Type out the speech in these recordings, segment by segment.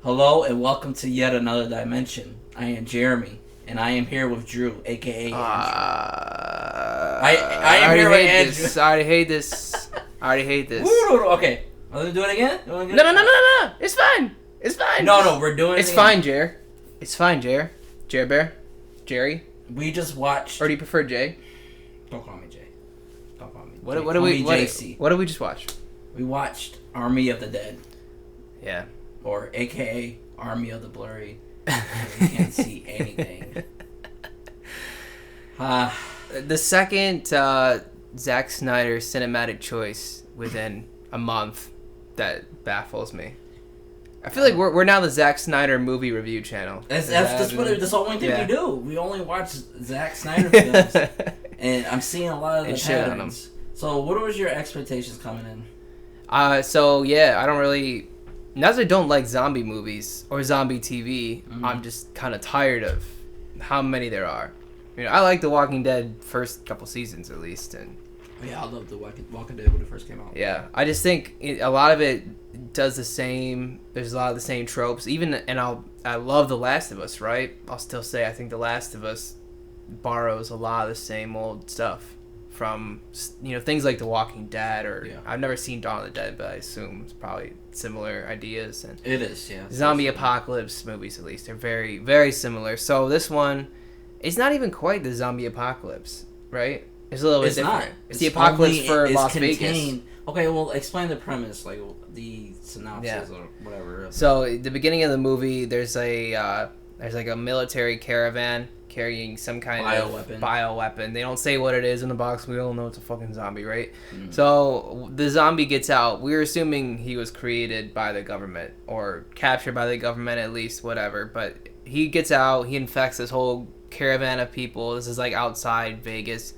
Hello and welcome to yet another dimension. I am Jeremy, and I am here with Drew, aka Andrew. I am here with Andrew. I already hate this. Okay, let's do it again. No. It's fine. No, we're doing it. It's fine, Jer. It's fine, Jer. Jer Bear. Jerry. We just watched. Or do you prefer Jay? Don't call me Jay. Don't call me. What Jay. did Call we? me JC. What did we just watch? We watched Army of the Dead. Yeah. Or AKA Army of the Blurry. We can't see anything. The second Zack Snyder cinematic choice within a month that baffles me. I feel like we're now the Zack Snyder movie review channel. That's the only thing we do. We only watch Zack Snyder films, and I'm seeing a lot of the patterns. So, what was your expectations coming in? So yeah, I don't really. Not that I don't like zombie movies or zombie TV. Mm-hmm. I'm just kind of tired of how many there are. You know, I like The Walking Dead first couple seasons at least, and yeah, I loved The Walking Dead when it first came out. Yeah, I just think a lot of it does the same. There's a lot of the same tropes. I love The Last of Us, right? I'll still say I think The Last of Us borrows a lot of the same old stuff from things like The Walking Dead I've never seen Dawn of the Dead, but I assume it's probably similar ideas. And it is, yeah. Zombie apocalypse movies, at least, they're very, very similar. So this one, it's not even quite the zombie apocalypse, right? It's a little bit different. It's the apocalypse for Las Vegas. Okay, well, explain the premise, like the synopsis or whatever. So at the beginning of the movie, there's a military caravan carrying some kind of bioweapon. They don't say what it is in the box. We all know it's a fucking zombie, right? Mm. So the zombie gets out. We're assuming he was created by the government or captured by the government, at least, whatever. But he gets out. He infects this whole caravan of people. This is like outside Vegas.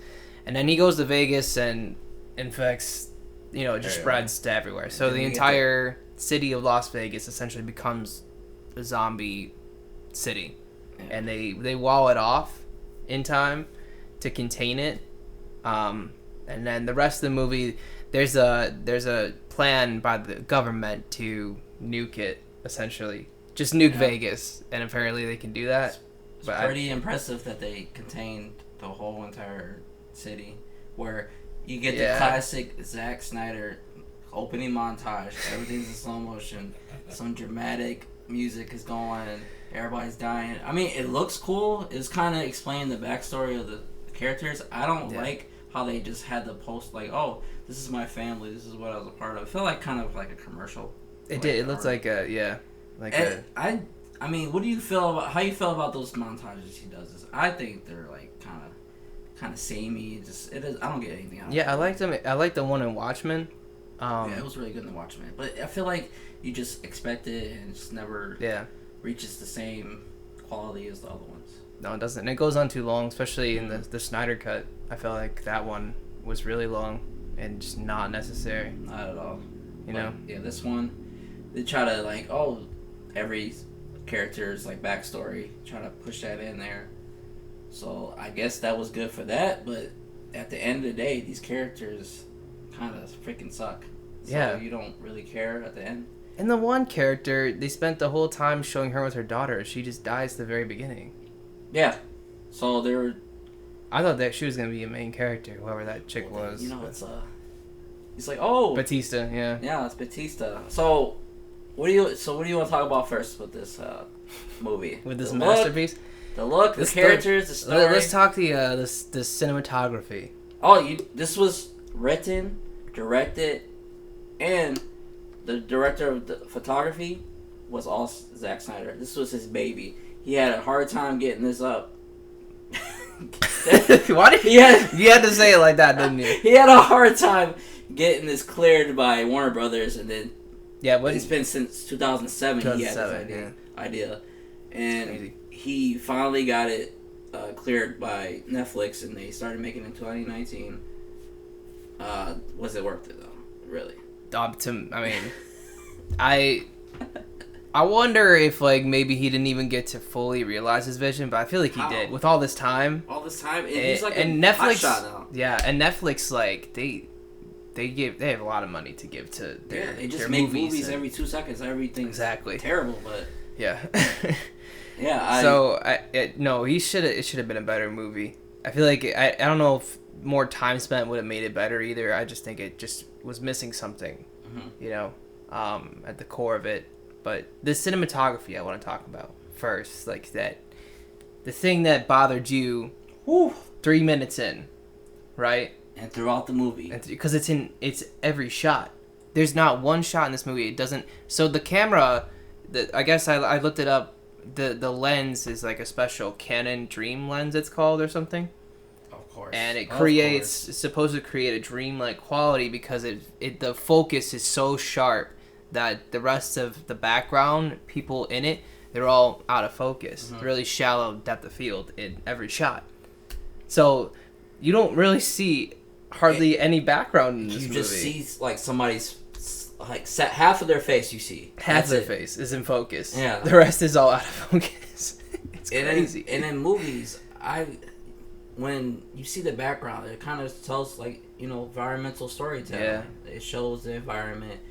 And then he goes to Vegas and infects, just spreads to everywhere. So the entire city of Las Vegas essentially becomes a zombie city. Yeah. And they wall it off in time to contain it. And then the rest of the movie, there's a plan by the government to nuke it, essentially. Just nuke Vegas. And apparently they can do that. It's pretty impressive that they contained the whole entire city, where you get the classic Zack Snyder opening montage. Everything's in slow motion. Some dramatic music is going. Everybody's dying. I mean, it looks cool. It's kind of explaining the backstory of the characters. I don't like how they just had the post like, "Oh, this is my family. This is what I was a part of." It felt like kind of like a commercial. It did. It looked like I mean, what do you feel about how you feel about those montages he does? I think they're like kind of samey. I don't get anything out of it. Yeah, I liked them. I liked the one in Watchmen. Yeah, it was really good in the Watchmen. But I feel like you just expect it and it just never reaches the same quality as the other ones. No, it doesn't. And it goes on too long, especially in the Snyder cut. I felt like that one was really long and just not necessary. Not at all. Yeah, this one, they try to every character's backstory, try to push that in there. So I guess that was good for that, but at the end of the day, these characters kind of freaking suck. So you don't really care at the end. And the one character, they spent the whole time showing her with her daughter. She just dies at the very beginning. Yeah. So they were... I thought that she was going to be a main character, whoever that chick was. It's like, oh... Batista, yeah. Yeah, it's Batista. So, what do you want to talk about first with this movie? With this masterpiece? The look, the characters, the story. Let's talk the cinematography. Oh, this was written, directed, and the director of the photography was all Zack Snyder. This was his baby. He had a hard time getting this up. Why did you had to say it like that, didn't you? He had a hard time getting this cleared by Warner Brothers, and then it's been since 2007 he had this idea. And he finally got it cleared by Netflix, and they started making it in 2019. Was it worth it, though? Really? I wonder if maybe he didn't even get to fully realize his vision, but I feel like he did with all this time. And he's and Netflix, hot shot now. Yeah, and Netflix they have a lot of money to give to their they just their make movies every 2 seconds. Everything's exactly terrible, but yeah. yeah. So it should have been a better movie. I feel like I don't know if more time spent would have made it better either. I just think it just was missing something, at the core of it. But the cinematography I want to talk about first, like that, the thing that bothered you, 3 minutes in, right? And throughout the movie, because it's every shot. There's not one shot in this movie it doesn't. So the camera, I guess I looked it up. The lens is like a special Canon Dream lens, it's called, or something. Of course. And it's supposed to create a dreamlike quality because the focus is so sharp that the rest of the background, people in it, they're all out of focus. Really shallow depth of field in every shot. So you don't really see hardly any background in this movie. You just see like somebody's like set half of their face. You see half of their face is in focus. Yeah, the rest is all out of focus. It's crazy. And in movies, when you see the background, it kind of tells like environmental storytelling. Yeah, it shows the environment.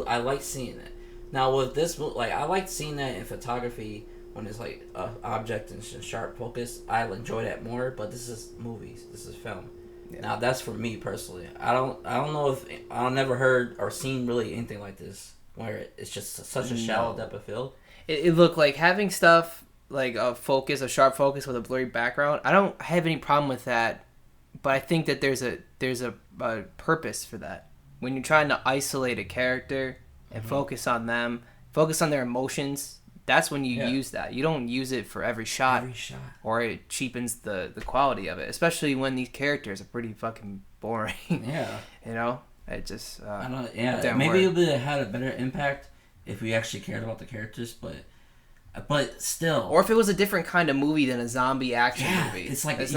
I like seeing it. Now with this, like I like seeing that in photography when it's like an object in sharp focus. I enjoy that more. But this is movies. This is film. Yeah. Now that's for me personally. I don't know if I've never heard or seen really anything like this where it's just such a shallow depth of field. It looked like having stuff like a sharp focus with a blurry background. I don't have any problem with that, but I think that there's a purpose for that. When you're trying to isolate a character and focus on them, focus on their emotions, that's when you use that. You don't use it for every shot. Or it cheapens the quality of it, especially when these characters are pretty fucking boring. Yeah. It just... I don't know, yeah, maybe it would have had a better impact if we actually cared about the characters, but still. Or if it was a different kind of movie than a zombie action movie. It's like, you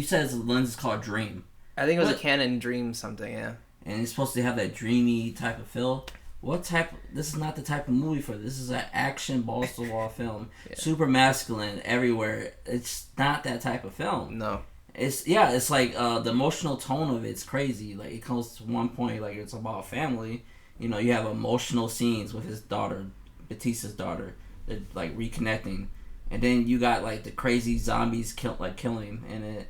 said the lens is called Dream. I think it was a Canon Dream something, yeah. And it's supposed to have that dreamy type of feel. This is not the type of movie for this. This is an action balls to the wall film. Super masculine everywhere. It's not that type of film. No. It's like the emotional tone of it's crazy. Like it comes to one point like it's about family. You have emotional scenes with his daughter, Batista's daughter. They're like reconnecting. And then you got like the crazy zombies killing and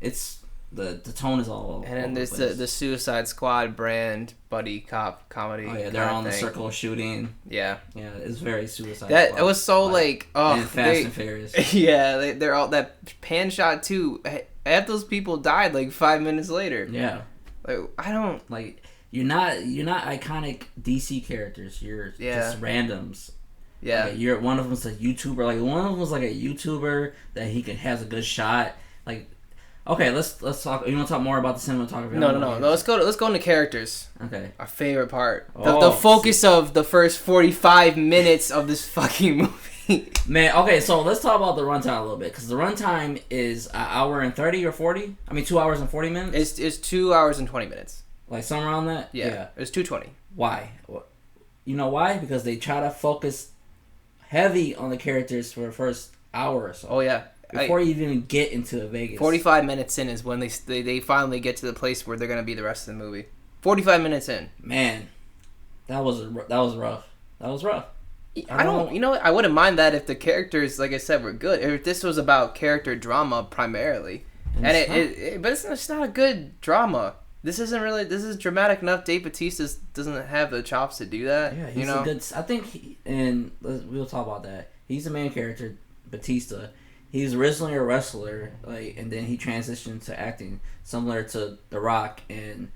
it's the tone is all over. And then there's the Suicide Squad brand buddy cop comedy. Oh yeah, they're on the circle shooting. Yeah, it's very Suicide Squad. It was so and Fast and Furious. Yeah, they're all that pan shot too. Half those people died like 5 minutes later. Yeah, like I don't like you're not iconic DC characters. You're just randoms. Yeah, like one of them's a YouTuber. Like one of them was like a YouTuber that has a good shot. Like. Okay, let's talk. You want to talk more about the cinematography? No. Let's go into characters. Okay. Our favorite part. The focus of the first 45 minutes of this fucking movie. Man, okay, so let's talk about the runtime a little bit. Because the runtime is an hour and 30 or 40? 2 hours and 40 minutes? It's 2 hours and 20 minutes. Like somewhere around that? Yeah. It's 2:20. Why? You know why? Because they try to focus heavy on the characters for the first hour or so. Oh, yeah. Before you even get into Vegas. 45 minutes in is when they finally get to the place where they're going to be the rest of the movie. 45 minutes in. Man, that was rough. That was rough. I wouldn't mind that if the characters, like I said, were good. If this was about character drama primarily. But it's not a good drama. This is dramatic enough. Dave Bautista doesn't have the chops to do that. Yeah, he's a good... I think, we'll talk about that. He's the main character, Bautista. He was originally a wrestler, and then he transitioned to acting, similar to The Rock and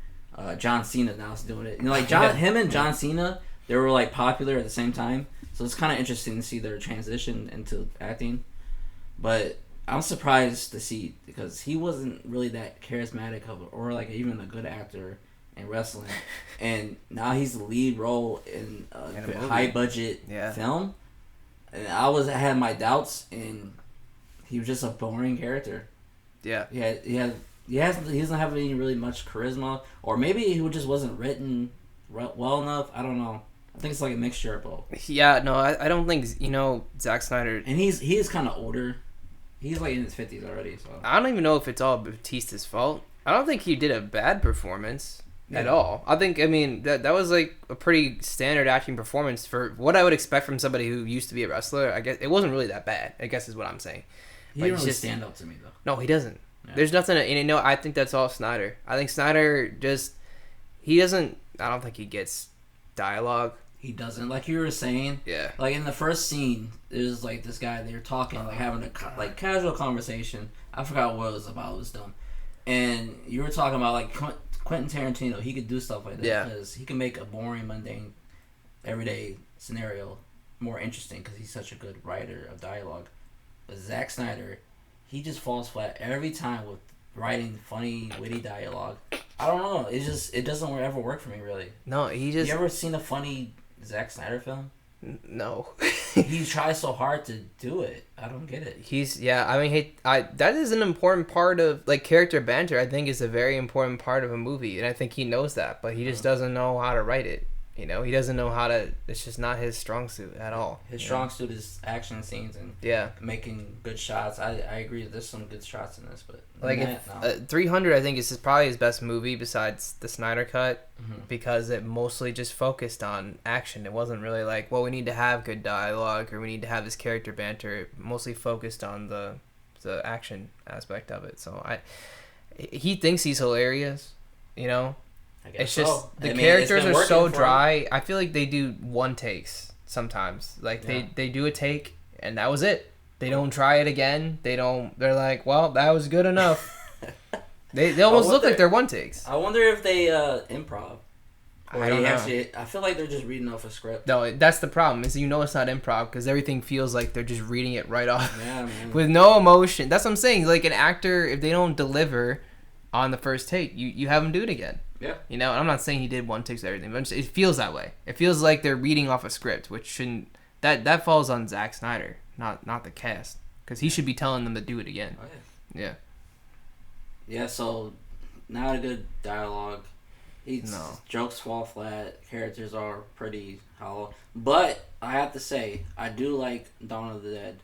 John Cena now is doing it. Him and John Cena, they were popular at the same time, so it's kind of interesting to see their transition into acting. But I'm surprised to see because he wasn't really that charismatic or even a good actor in wrestling, and now he's the lead role in a high budget film, and I had my doubts and. He was just a boring character. Yeah. He doesn't have any really much charisma, or maybe he just wasn't written well enough. I don't know. I think it's like a mixture of both. Yeah, no, I don't think Zack Snyder. And he is kind of older. He's in his 50s already. So I don't even know if it's all Bautista's fault. I don't think he did a bad performance. at all. I mean, that was like a pretty standard acting performance for what I would expect from somebody who used to be a wrestler. I guess it wasn't really that bad, I guess is what I'm saying. He didn't really stand out to me, though. No, he doesn't. Yeah. There's nothing, and I think that's all Snyder. I think Snyder he doesn't, I don't think he gets dialogue. He doesn't. Like you were saying, yeah. Like in the first scene, there's like this guy, they were talking, like having a like casual conversation. I forgot what it was about, it was dumb. And you were talking about like Quentin Tarantino, he could do stuff like that because he can make a boring, mundane, everyday scenario more interesting because he's such a good writer of dialogue. But Zack Snyder, he just falls flat every time with writing funny, witty dialogue. I don't know. It doesn't ever work for me, really. No, he just... You ever seen a funny Zack Snyder film? No. He tries so hard to do it. I don't get it. That is an important part of, like, character banter, I think, is a very important part of a movie, and I think he knows that, but he just doesn't know how to write it. You know, he doesn't know how to... It's just not his strong suit at all. His strong suit is action scenes and making good shots. I agree that there's some good shots in this, but... Like, 300, I think, is probably his best movie besides the Snyder Cut, because it mostly just focused on action. It wasn't really like, well, we need to have good dialogue, or we need to have this character banter. It mostly focused on the action aspect of it. So, he thinks he's hilarious, you know? It's just the characters are so dry. I feel like they do one takes sometimes. Like they do a take and that was it. They don't try it again. They're like, well, that was good enough. They almost look like they're one takes. I wonder if they improv. I don't know. I feel like they're just reading off a script. No, that's the problem. Is it's not improv because everything feels like they're just reading it right off. Yeah, man. With no emotion. That's what I'm saying. Like an actor, if they don't deliver on the first take, you have them do it again. Yeah. You know, and I'm not saying he did one takes everything, but it feels that way. It feels like they're reading off a script, which shouldn't. That falls on Zack Snyder, not the cast, because he should be telling them to do it again. Oh, yeah. Yeah. Yeah. So, not a good dialogue. Jokes fall flat. Characters are pretty hollow. But I have to say, I do like Dawn of the Dead.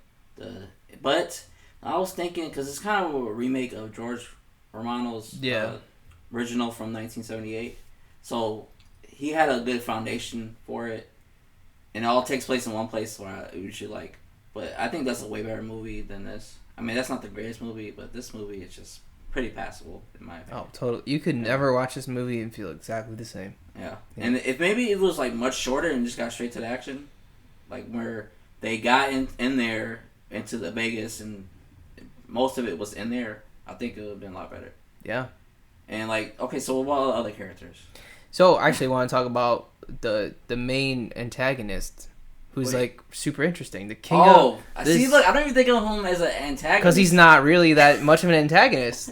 But I was thinking because it's kind of a remake of George Romano's. Original from 1978, so he had a good foundation for it, and it all takes place in one place where you should like. But I think that's a way better movie than this. I mean, that's not the greatest movie, but this movie is just pretty passable in my opinion. Oh, totally! You could never watch this movie and feel exactly the same. Yeah, and if maybe it was like much shorter and just got straight to the action, like where they got in there into the Vegas and most of it was in there, I think it would have been a lot better. Yeah. And like, okay, so what about other characters? So I actually want to talk about the main antagonist, who's like super interesting. The king. See, look, I don't even think of him as an antagonist because he's not really that much of an antagonist.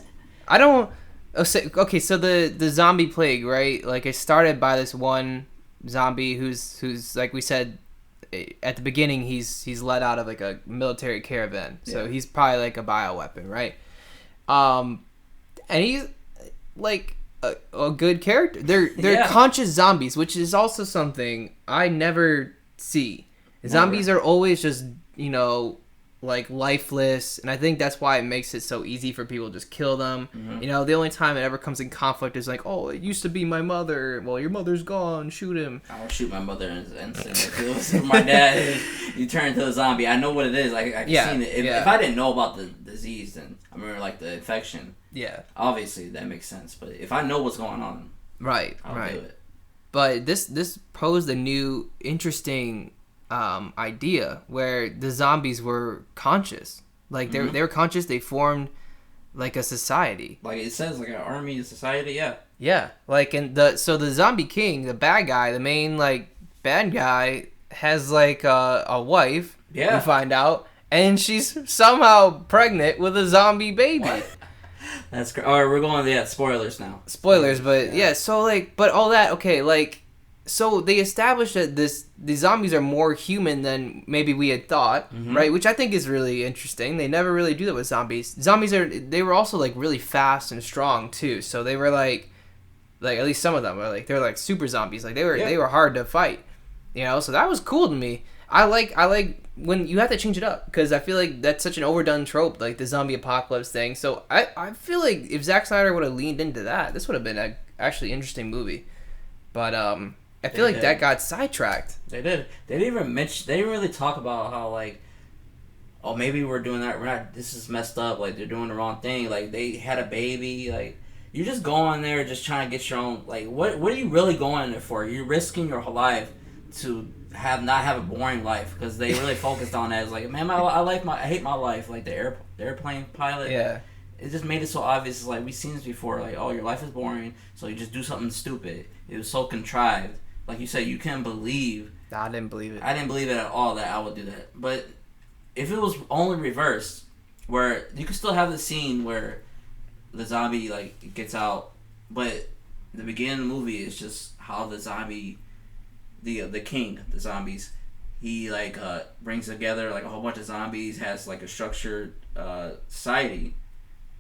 I don't. Okay, so the zombie plague, right? Like it started by this one zombie who's like we said at the beginning, he's let out of like a military caravan, so he's probably like a bioweapon, right? And he's like a good character. They're conscious zombies, which is also something I never see. Zombies are always just, you know, like lifeless, and I think that's why it makes it so easy for people to just kill them. Mm-hmm. You know, the only time it ever comes in conflict is like, oh, it used to be my mother. Well, your mother's gone. Shoot him. I would shoot my mother instantly. If it was my dad, you turn into a zombie. I know what it is. I can see it. If I didn't know about the disease, then I remember like the infection. Yeah. Obviously, that makes sense. But if I know what's going on, I'll do it. But this posed a new, interesting idea where the zombies were conscious. Like they were conscious. They formed like a society. Like it says, like an army society. Yeah. Yeah. Like the zombie king, the bad guy, the main like bad guy has like a wife. Yeah. We find out, and she's somehow pregnant with a zombie baby. What? That's great. All right, we're going to spoilers now. Spoilers, but yeah. So like, but all that okay, like. So they established that the zombies are more human than maybe we had thought, right? Which I think is really interesting. They never really do that with zombies. They were also like really fast and strong too. So they were like at least some of them were like they're like super zombies. Like they were hard to fight, you know. So that was cool to me. I like when you have to change it up because I feel like that's such an overdone trope, like the zombie apocalypse thing. So I feel like if Zack Snyder would have leaned into that, this would have been actually interesting movie. But I feel like that got sidetracked. They did. They didn't even mention. They didn't really talk about how like, oh, maybe we're doing that. We're not. This is messed up. Like they're doing the wrong thing. Like they had a baby. Like you just go in there just trying to get your own. Like what are you really going in there for? You're risking your whole life to not have a boring life because they really focused on that. It's like, man, I hate my life. Like the airplane pilot. Yeah. It just made it so obvious. It's like we've seen this before. Like, oh, your life is boring, so you just do something stupid. It was so contrived. Like you said, you can't believe. I didn't believe it. I didn't believe it at all that I would do that. But if it was only reversed, where you could still have the scene where the zombie like gets out, but the beginning of the movie is just how the zombie, the king, the zombies, he like brings together like a whole bunch of zombies, has like a structured society,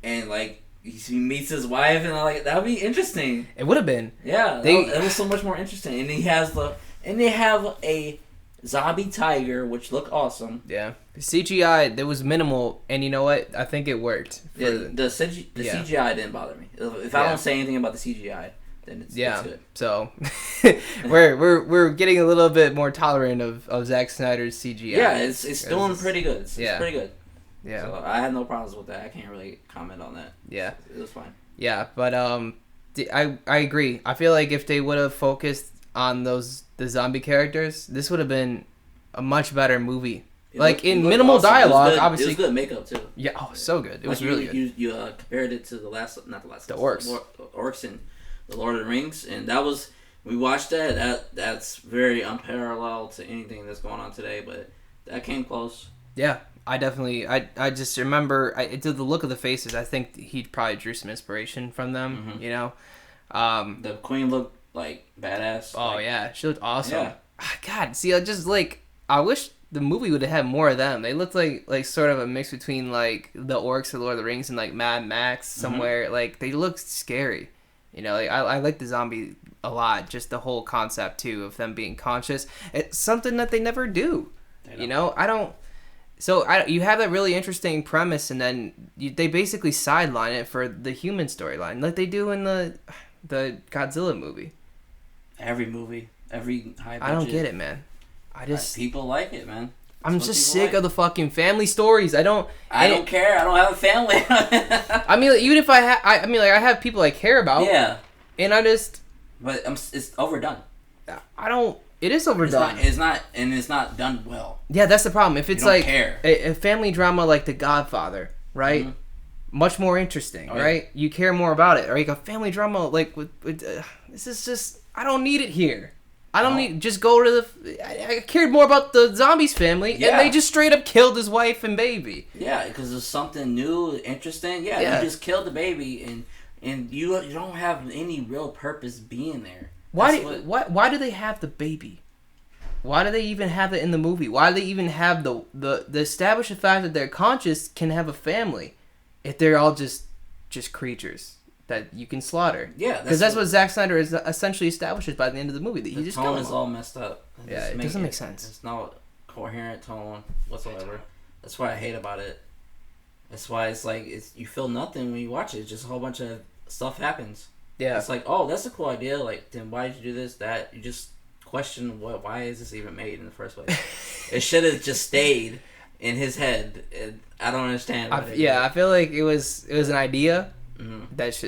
and like he meets his wife, and like that would be interesting. It would have been. Yeah, that was so much more interesting. And they have a zombie tiger, which looked awesome. Yeah, the CGI there was minimal, and you know what? I think it worked. The CGI didn't bother me. If I don't say anything about the CGI, then it's good. So we're getting a little bit more tolerant of Zack Snyder's CGI. Yeah, it's doing pretty good. It's pretty good. Yeah. So I had no problems with that. I can't really comment on that. Yeah. It was fine. Yeah, but I agree. I feel like if they would have focused on the zombie characters, this would have been a much better movie. In minimal awesome. Dialogue, obviously. It was good makeup too. Yeah, so good. It was really good. You compared it to the orcs. Orcs in the Lord of the Rings, and we watched that's very unparalleled to anything that's going on today, but that came close. Yeah. I definitely, I just remember, the look of the faces, I think he probably drew some inspiration from them, mm-hmm. you know? The queen looked, like, badass. Oh, like, yeah, she looked awesome. Yeah. God, see, I wish the movie would have had more of them. They looked like sort of a mix between, like, the orcs of Lord of the Rings and, like, Mad Max somewhere. Mm-hmm. Like, they looked scary. You know, like, I like the zombie a lot, just the whole concept, too, of them being conscious. It's something that they never do. You know, So you have that really interesting premise, and then they basically sideline it for the human storyline, like they do in the Godzilla movie. Every movie, every high budget. I don't get it, man. People like it, man. I'm just sick of the fucking family stories. I don't care. I don't have a family. I mean, even if I have people I care about. Yeah. And But it's overdone. It is overdone. It's not done well. Yeah, that's the problem. If it's like care. A family drama like The Godfather, right? Mm-hmm. Much more interesting, right? You care more about it. Or like a family drama like with this is just I don't need it here. I don't need just go to I cared more about the zombies family, and they just straight up killed his wife and baby. Yeah, because there's something new, interesting. Yeah, you just killed the baby, and you don't have any real purpose being there. Why do they have the baby? Why do they even have it in the movie? Why do they even have the establish the fact that they're conscious can have a family if they're all just creatures that you can slaughter? Yeah, because that's what Zack Snyder is essentially establishes by the end of the movie. That the tone is all messed up. It doesn't make sense. It's not a coherent tone whatsoever. That's what I hate about it. That's why it's like you feel nothing when you watch it. It's just a whole bunch of stuff happens. Yeah, it's like, oh, that's a cool idea. Like, then why did you do this? That you just question why is this even made in the first place? It should have just stayed in his head. I don't understand. I feel like it was an idea that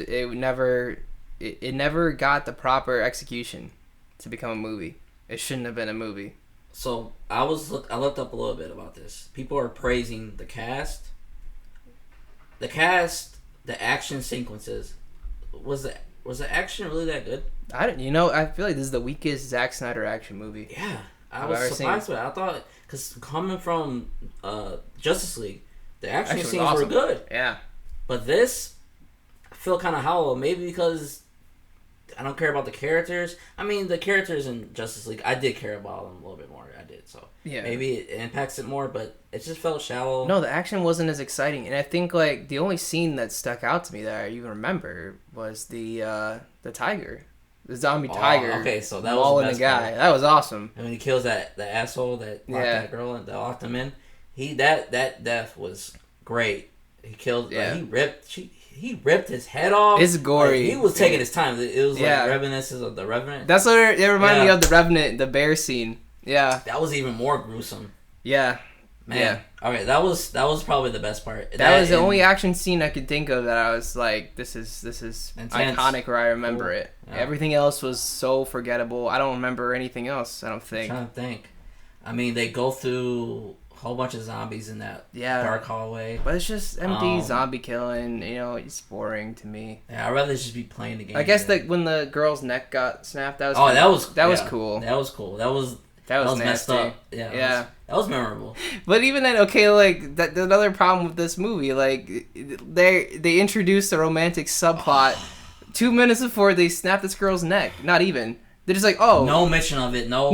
it never got the proper execution to become a movie. It shouldn't have been a movie. So I looked up a little bit about this. People are praising the cast. The action sequences. Was the action really that good? I feel like this is the weakest Zack Snyder action movie. Yeah, I was surprised with it. I thought, because coming from Justice League, the action scenes were good. Yeah. But this, I feel kind of hollow. Maybe because I don't care about the characters. I mean, the characters in Justice League, I did care about them a little bit more. I did, so maybe it impacts it more, but it just felt shallow. No, the action wasn't as exciting, and I think like the only scene that stuck out to me that I even remember was the tiger, the zombie tiger. Okay, so that was the best guy. Part. That was awesome. And when he kills the asshole that locked that girl and that locked him in, that death was great. He killed. He ripped. he ripped his head off. It's gory. Like, he was taking his time. It was like reminiscence of the Revenant. That's what it reminded me of, the Revenant, the bear scene. Yeah. That was even more gruesome. Yeah. Man. Yeah. Okay, that was probably the best part. That was the only action scene I could think of that I was like, this is intense. Iconic, where I remember it. Yeah. Everything else was so forgettable. I don't remember anything else, I don't think. I'm trying to think. I mean, they go through a whole bunch of zombies in that dark hallway. But it's just empty zombie killing. You know, it's boring to me. Yeah, I'd rather just be playing the game. I guess that when the girl's neck got snapped, that was that was cool. That was cool. That was messed up. Yeah. That was memorable. But even then, okay, like that. Another problem with this movie, like they introduced a romantic subplot 2 minutes before they snap this girl's neck. Not even. They're just like, oh, no mention of it. No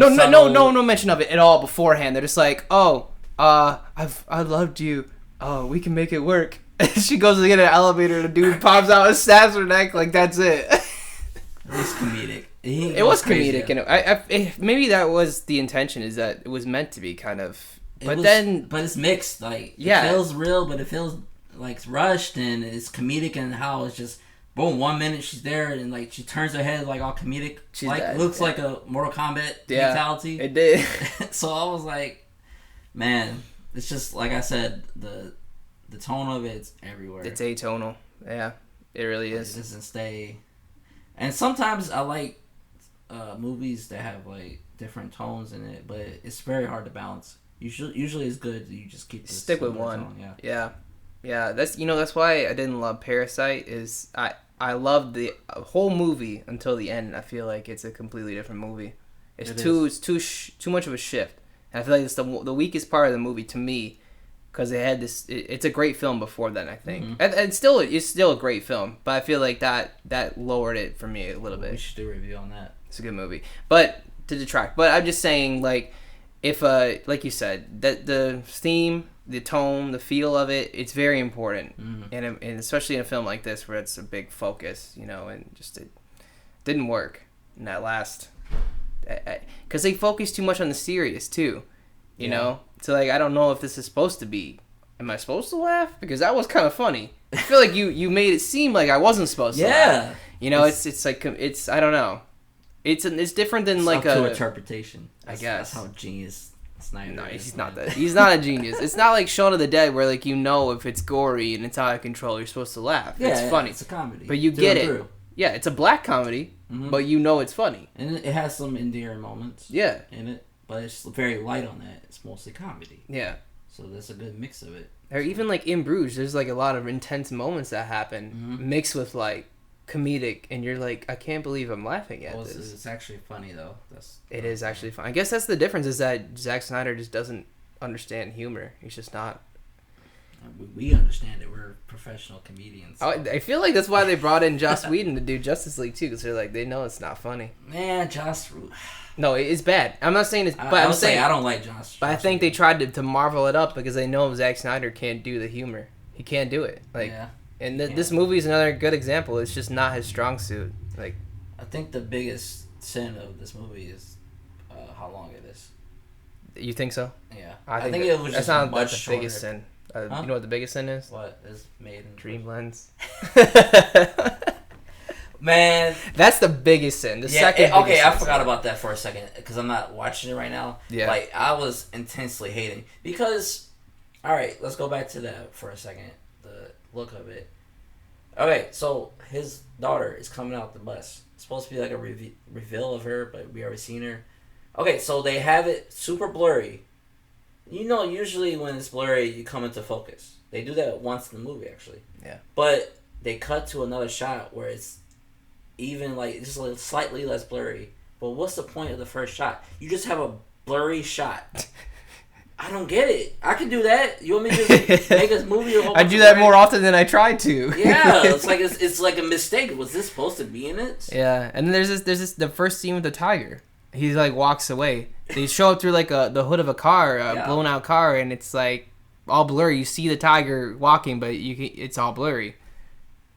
mention of it at all beforehand. They're just like, oh, I loved you. Oh, we can make it work. She goes to get an elevator. The dude pops out and stabs her neck. Like, that's it. It was comedic. It was comedic, and maybe that was the intention. Is that it was meant to be kind of, but it's mixed. Like, it feels real, but it feels like rushed, and it's comedic, and how it's just boom. 1 minute she's there, and like she turns her head like all comedic. She's like dead. Looks like a Mortal Kombat fatality. It did. So I was like, man, it's just like I said, the tone of it's everywhere. It's atonal. Yeah, it really is. It doesn't stay. And sometimes I like movies that have like different tones in it, but it's very hard to balance. Usually it's good. You just stick with one. Tone, yeah. That's why I didn't love Parasite. Is I loved the whole movie until the end. I feel like it's a completely different movie. It's too much of a shift. And I feel like it's the weakest part of the movie to me, because they had this. It's a great film before then, I think, and it's still a great film. But I feel like that lowered it for me a little bit. We should do a review on that. It's a good movie, but to detract. But I'm just saying, like, if like you said, that the theme, the tone, the feel of it, it's very important, and especially in a film like this where it's a big focus, you know, and just it didn't work in that last, because they focus too much on the serious too, you know. So like, I don't know if this is supposed to be. Am I supposed to laugh? Because that was kind of funny. I feel like you made it seem like I wasn't supposed to laugh. You know, it's like it's I don't know. It's different than like up to interpretation. I guess that's how genius Snyder. No, he's not that. He's not a genius. It's not like Shaun of the Dead where like, you know, if it's gory and it's out of control, you're supposed to laugh. Yeah, it's funny. It's a comedy, but you get it. Yeah, it's a black comedy, but you know it's funny, and it has some endearing moments. Yeah, in it, but it's very light on that. It's mostly comedy. Yeah, so that's a good mix of it. Or even like in Bruges, there's like a lot of intense moments that happen mixed with like comedic, and you're like, I can't believe I'm laughing at this. It's actually funny though. It is actually fun. I guess that's the difference, is that Zack Snyder just doesn't understand humor. He's just not. We understand it. We're professional comedians. So. I feel like that's why they brought in Joss Whedon to do Justice League too, because they're like, they know it's not funny. Man, Joss. No, it's bad. I'm not saying it's. But I'm saying I don't like Joss. But I think they tried to marvel it up because they know Zack Snyder can't do the humor. He can't do it. Like, yeah. And this movie is another good example. It's just not his strong suit. Like, I think the biggest sin of this movie is how long it is. You think so? Yeah, I think it was just much the biggest sin. You know what the biggest sin is? What is made in Dream Lens. Man, that's the biggest sin. The second. Okay, I forgot about that for a second because I'm not watching it right now. Yeah. Like, I was intensely hating because. All right, let's go back to that for a second. The look of it. Okay, so his daughter is coming out the bus. It's supposed to be like a reveal of her, but we already seen her. Okay, so they have it super blurry. You know, usually when it's blurry, you come into focus. They do that once in the movie, actually. Yeah. But they cut to another shot where it's even like just a little slightly less blurry. But what's the point of the first shot? You just have a blurry shot. I don't get it. I can do that. You want me to just make a movie? I do that more often than I try to. Yeah, it's like a mistake. Was this supposed to be in it? Yeah, and then there's this the first scene with the tiger. He like walks away. They show up through like the hood of a car, blown out car, and it's like all blurry. You see the tiger walking, but it's all blurry.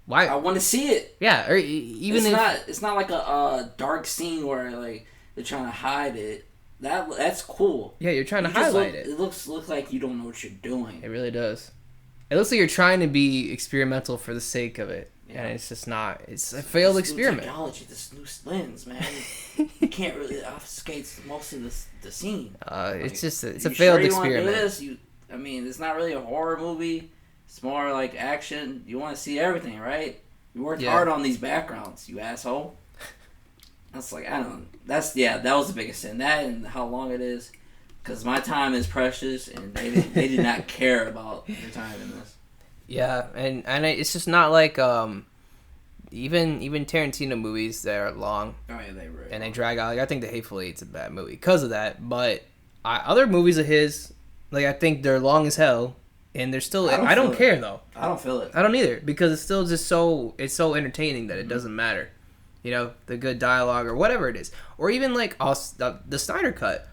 Why? I want to see it. Yeah, or even it's not like a dark scene where like they're trying to hide it. That's cool. Yeah, you're trying to highlight it. It looks like you don't know what you're doing. It really does. It looks like you're trying to be experimental for the sake of it. Yeah. And it's just not. It's a failed experiment. New technology, this new lens, man. You can't really obfuscate most of the scene. It's just it's a failed experiment. You want to do this? It's not really a horror movie. It's more like action. You want to see everything, right? You worked hard on these backgrounds, you asshole. That's like, I don't know. That was the biggest sin. That and how long it is. Because my time is precious, and they did not care about your time in this. Yeah, and it's just not like even Tarantino movies that are long. Oh yeah, they drag out. Like, I think The Hateful Eight's a bad movie because of that. But other movies of his, like, I think they're long as hell, and they're still. I don't care though. I don't feel it. I don't either, because it's still just so entertaining that it doesn't matter. You know, the good dialogue or whatever it is, or even like the Snyder Cut.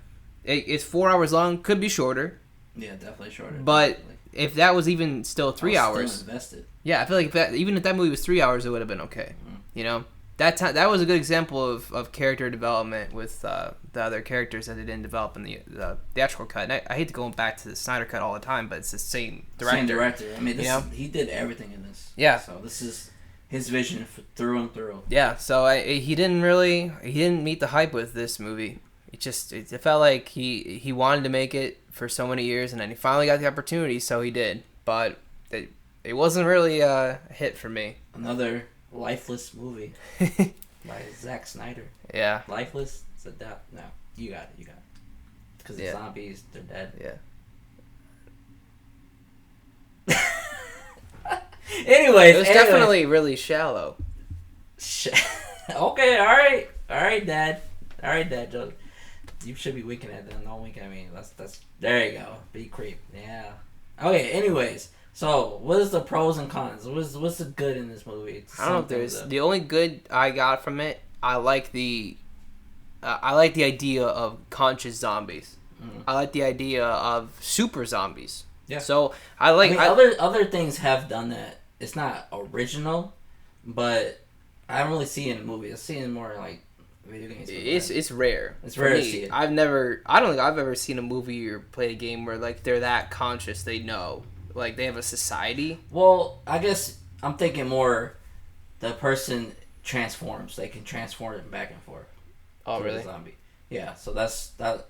It's 4 hours long. Could be shorter. Yeah, definitely shorter. But definitely. If that was even still 3 hours, still invested. Yeah, I feel like even if that movie was 3 hours, it would have been okay. Mm-hmm. You know, that was a good example of character development with the other characters that they didn't develop in the theatrical cut. And I hate to go back to the Snyder Cut all the time, but it's the same director. Same director. I mean, he did everything in this. Yeah. So this is his vision through and through. Yeah. So he didn't meet the hype with this movie. It felt like he wanted to make it for so many years, and then he finally got the opportunity, so he did. But it wasn't really a hit for me. Another lifeless movie by Zack Snyder. Yeah. Lifeless? It's a death. No, you got it. Because the zombies, they're dead. Yeah. Anyways, it was definitely really shallow. Okay, all right, Dad. All right, Dad. Joe. You should be winking at them. Don't wink at me. That's there you go. Be creep. Yeah. Okay. Anyways, so what is the pros and cons? What's the good in this movie? I don't know if there's the only good I got from it. I like the idea of conscious zombies. Mm-hmm. I like the idea of super zombies. Yeah. So other things have done that. It's not original, but I don't really see it in the movie. I see it more like video games. It's rare. It's rare to see it. I don't think I've ever seen a movie or played a game where like they're that conscious. They know, like they have a society. Well, I guess I'm thinking more the person transforms. They can transform it back and forth. Oh, really? A zombie. Yeah. So that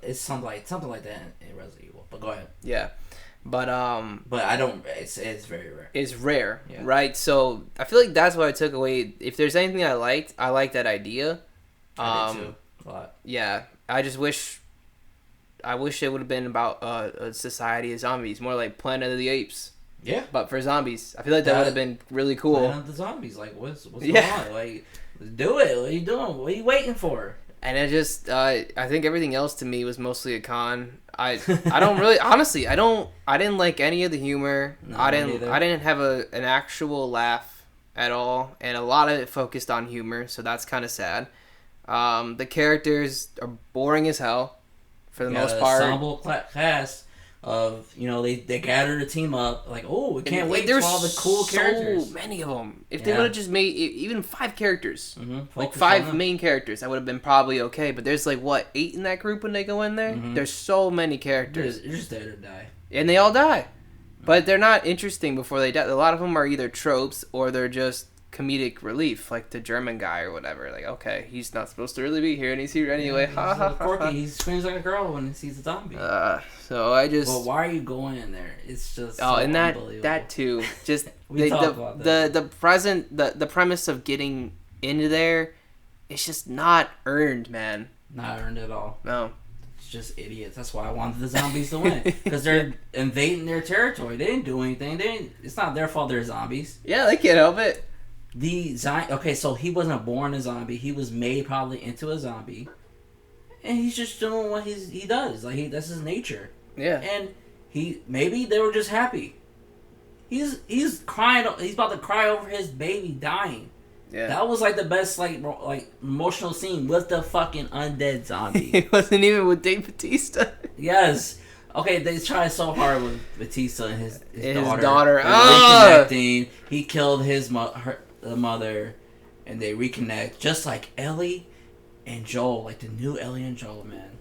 it's something like that in Resident Evil. But go ahead. Yeah. But I don't. It's very rare. It's rare, right? So I feel like that's what I took away. If there's anything I liked that idea. I did too. A lot. Yeah, I wish it would have been about a society of zombies, more like Planet of the Apes. Yeah. But for zombies, I feel like that would have been really cool. Planet of the Zombies, like what's going on? Like, do it. What are you doing? What are you waiting for? And it just, I think everything else to me was mostly a con. I don't really, honestly, I didn't like any of the humor. No, I didn't have an actual laugh at all, and a lot of it focused on humor, so that's kind of sad. The characters are boring as hell for the most part. Ensemble cast of, they gathered a team up, like, oh, we can't wait for all the cool characters. So many of them. If they would have just made even 5 characters, like 5 main characters, that would have been probably okay. But there's like 8 in that group when they go in there. Mm-hmm. There's so many characters. They're just there to die, and they all die. But they're not interesting before they die. A lot of them are either tropes or they're just comedic relief, like the German guy or whatever. Like, okay, he's not supposed to really be here, and he's here anyway. Ha ha ha. He screams like a girl when he sees a zombie. So I just. Well, why are you going in there? It's just. Oh, and that too. Just the premise of getting into there, it's just not earned, man. Not earned at all. No. It's just idiots. That's why I wanted the zombies to win, because they're invading their territory. They didn't do anything. It's not their fault. They're zombies. Yeah, they can't help it. Okay, so he wasn't born a zombie. He was made probably into a zombie, and he's just doing what he does. Like that's his nature. Yeah. And maybe they were just happy. He's crying. He's about to cry over his baby dying. Yeah. That was like the best like emotional scene with the fucking undead zombie. It wasn't even with Dave Bautista. Yes. Okay, they tried so hard with Bautista and his daughter. Reconnecting. He killed the mother, and they reconnect, just like Ellie and Joel, like the new Ellie and Joel, man.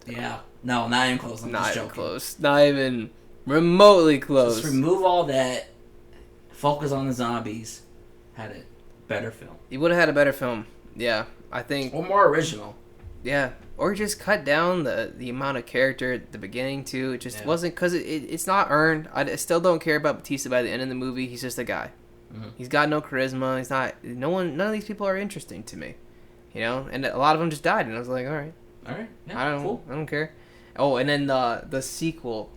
Yeah. No, not even close. I'm just joking. Close. Not even. Remotely close. Just remove all that. Focus on the zombies. Had a better film. You would have had a better film. Yeah, I think. Or more original. Yeah, or just cut down the amount of character at the beginning too. It just wasn't, because it's not earned. I still don't care about Batista by the end of the movie. He's just a guy. Mm-hmm. He's got no charisma. He's not. None of these people are interesting to me. You know, and a lot of them just died, and I was like, all right, yeah, I don't care. Oh, and then the sequel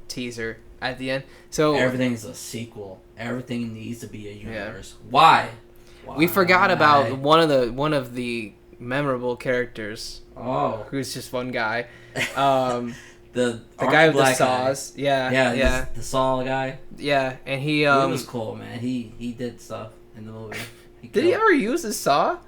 teaser at the end. So everything's a sequel. Everything needs to be a universe. Yeah. Why? We forgot about one of the memorable characters. Oh, who's just one guy. The guy with the saws. Guy. Yeah. The saw guy. Yeah, and he was cool, man. He did stuff in the movie. Did he ever use his saw?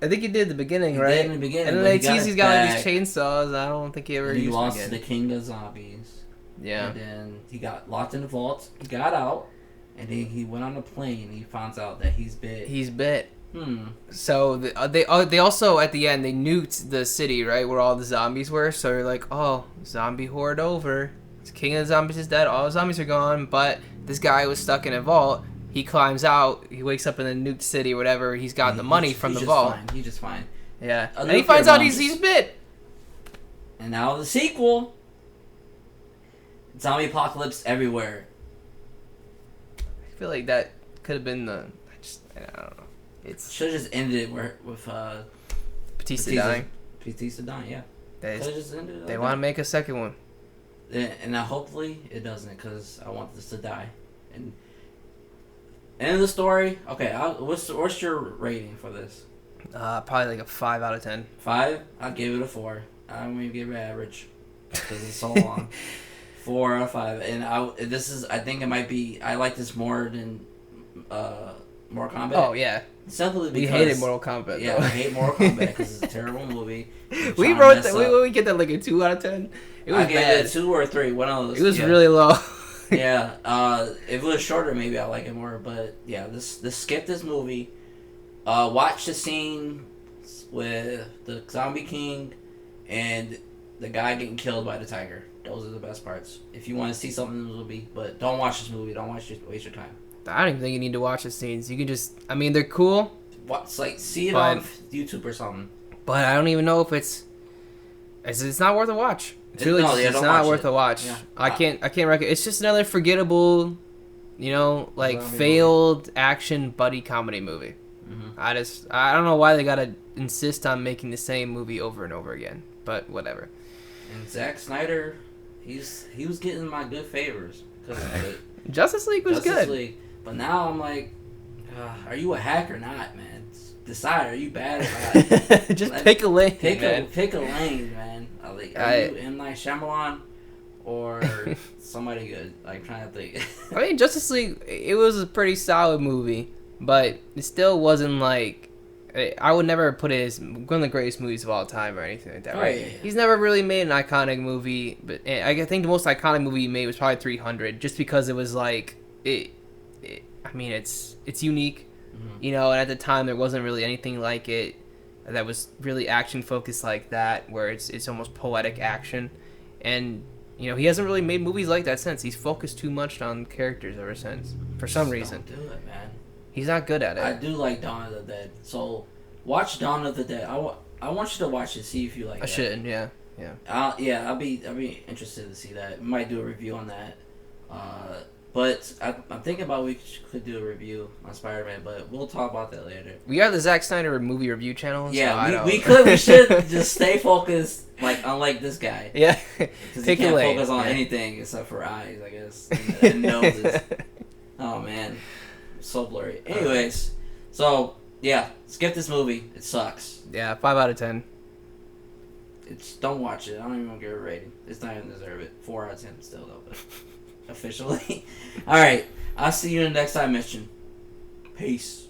I think he did at the beginning, right? Did in the beginning. And then they tease he's got like these chainsaws. I don't think he ever used them. He lost to the king of zombies. Yeah. And then he got locked in the vault. He got out, and then he went on a plane. And he finds out that he's bit. He's bit. So they also at the end they nuked the city, right, where all the zombies were. So they're like, oh, zombie horde over. The king of the zombies is dead. All the zombies are gone. But this guy was stuck in a vault. He climbs out. He wakes up in the nuked city or whatever. He's got the money from the vault. He's just fine. Yeah. And he finds out he's bit. And now the sequel. Zombie apocalypse everywhere. I feel like that could have been I don't know. It should have just ended it with Batista dying. Batista dying, yeah. They want to make a second one. And hopefully it doesn't, because I want this to die. And end of the story. Okay, what's your rating for this? Probably like a 5 out of 10. 5? I'll give it a 4. I don't even give it average because it's so long. 4 out of 5. And I think it might be. I like this more than Mortal Kombat. Oh yeah. Simply because we hated Mortal Kombat. Yeah, I hate Mortal Kombat because it's a terrible movie. We wrote that. We get that like a 2 out of 10. It was I gave it a 2 or a 3. One of those. It was really low. Yeah, if it was shorter, maybe I like it more. But yeah, skip this movie. Watch the scene with the Zombie King and the guy getting killed by the tiger. Those are the best parts. If you want to see something in the movie, but don't watch this movie. Don't waste your time. I don't even think you need to watch the scenes. You can just, I mean, they're cool. See it on YouTube or something. But I don't even know if it's not worth a watch. It's really it's not worth a watch. Yeah. I can't recommend. It's just another forgettable, failed action buddy comedy movie. Mm-hmm. I don't know why they gotta insist on making the same movie over and over again, but whatever. And Zack Snyder, he was getting my good favors because of it. Justice League was good. League. But now I'm like, are you a hack or not, man? Decide, are you bad or not? Just pick a lane. Pick a lane, man. Are you M. Night Shyamalan or somebody good? Like, trying to think. I mean, Justice League, it was a pretty solid movie, but it still wasn't like, I would never put it as one of the greatest movies of all time or anything like that, right? Yeah. He's never really made an iconic movie, but I think the most iconic movie he made was probably 300, just because it was like, it's unique. Mm-hmm. And at the time there wasn't really anything like it that was really action focused like that, where it's almost poetic action, and he hasn't really made movies like that since. He's focused too much on characters ever since, for some reason. Don't do it, man. He's not good at it. I do like Dawn of the Dead, so watch Dawn of the Dead. I want you to watch it, see if you like it. I should, yeah. I'll be interested to see that. We might do a review on that. But I'm thinking about we could do a review on Spider-Man, but we'll talk about that later. We are the Zack Snyder movie review channel. Yeah, we should just stay focused, unlike this guy. Yeah, because he can't focus on anything except for eyes, I guess, and noses. Oh man, so blurry. Anyways, so yeah, skip this movie. It sucks. Yeah, 5 out of 10. Don't watch it. I don't even want to give it a rating. It's not even deserve it. 4 out of 10 still though. But officially. All right. I'll see you in the next time mission. Peace.